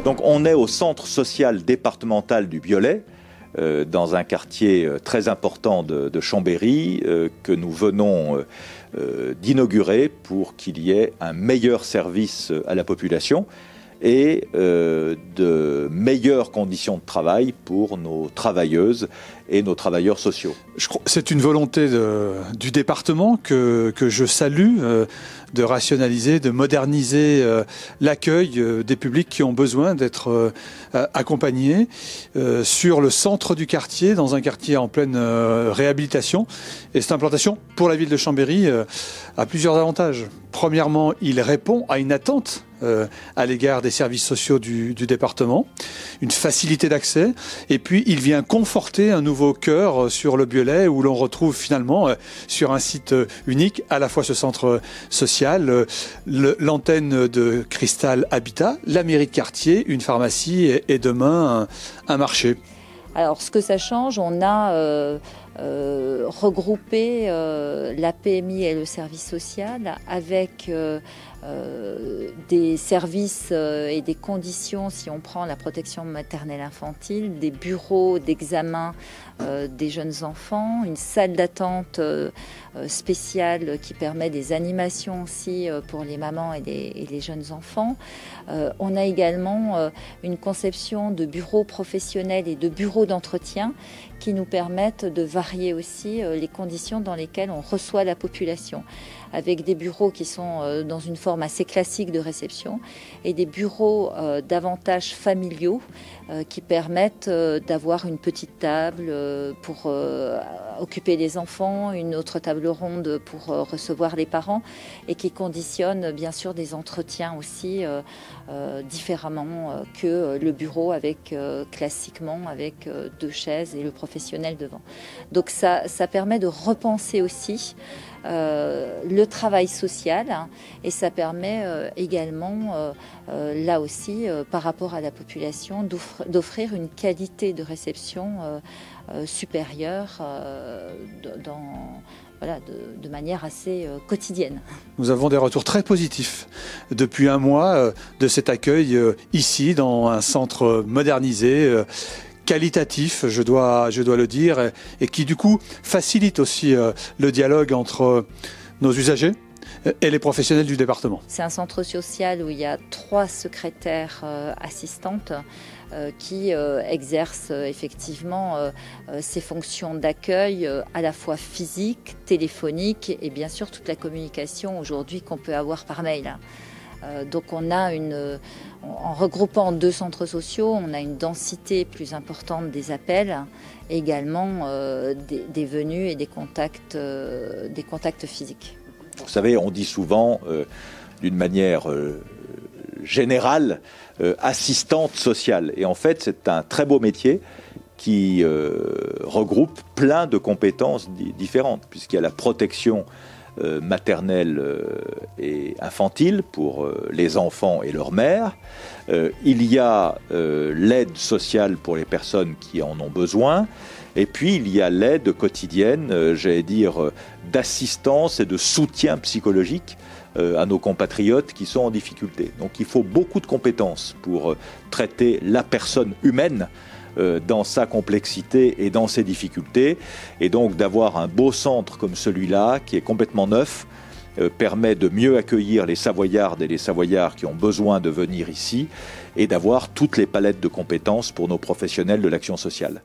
Donc on est au centre social départemental du Biolay, dans un quartier très important de Chambéry, que nous venons d'inaugurer pour qu'il y ait un meilleur service à la population et de meilleures conditions de travail pour nos travailleuses et nos travailleurs sociaux. C'est une volonté du département que je salue, de rationaliser, de moderniser l'accueil des publics qui ont besoin d'être accompagnés sur le centre du quartier, dans un quartier en pleine réhabilitation. Et cette implantation, pour la ville de Chambéry, a plusieurs avantages. Premièrement, il répond à une attente à l'égard des services sociaux du département, une facilité d'accès, et puis il vient conforter un nouveau cœur sur le Biolay où l'on retrouve finalement sur un site unique à la fois ce centre social, l'antenne de Cristal Habitat, la mairie de quartier, une pharmacie et demain un marché. Alors ce que ça change, on a regroupé la PMI et le service social avec des services et des conditions, si on prend la protection maternelle infantile, des bureaux d'examen des jeunes enfants, une salle d'attente spéciale qui permet des animations aussi pour les mamans et les jeunes enfants. On a également une conception de bureaux professionnels et de bureaux d'entretien qui nous permettent de varier aussi les conditions dans lesquelles on reçoit la population, avec des bureaux qui sont dans une forme assez classique de réception et des bureaux davantage familiaux qui permettent d'avoir une petite table pour occuper les enfants, une autre table ronde pour recevoir les parents et qui conditionnent bien sûr des entretiens aussi différemment que le bureau avec classiquement avec 2 chaises et le professionnel devant. Donc ça permet de repenser aussi le travail social et ça permet également là aussi par rapport à la population d'offrir une qualité de réception supérieure de manière assez quotidienne. Nous avons des retours très positifs depuis un mois de cet accueil ici dans un centre modernisé, qualitatif, je dois le dire, et qui du coup facilite aussi le dialogue entre nos usagers et les professionnels du département. C'est un centre social où il y a 3 secrétaires assistantes qui exercent effectivement ces fonctions d'accueil à la fois physique, téléphonique et bien sûr toute la communication aujourd'hui qu'on peut avoir par mail. Donc on a en regroupant 2 centres sociaux, on a une densité plus importante des appels, et également des venues et des contacts physiques. Vous savez, on dit souvent, d'une manière générale, assistante sociale. Et en fait, c'est un très beau métier qui regroupe plein de compétences différentes, puisqu'il y a la protection maternelle et infantile pour les enfants et leurs mères. Il y a l'aide sociale pour les personnes qui en ont besoin. Et puis il y a l'aide quotidienne, j'allais dire, d'assistance et de soutien psychologique à nos compatriotes qui sont en difficulté. Donc il faut beaucoup de compétences pour traiter la personne humaine dans sa complexité et dans ses difficultés. Et donc d'avoir un beau centre comme celui-là, qui est complètement neuf, permet de mieux accueillir les Savoyardes et les Savoyards qui ont besoin de venir ici et d'avoir toutes les palettes de compétences pour nos professionnels de l'action sociale.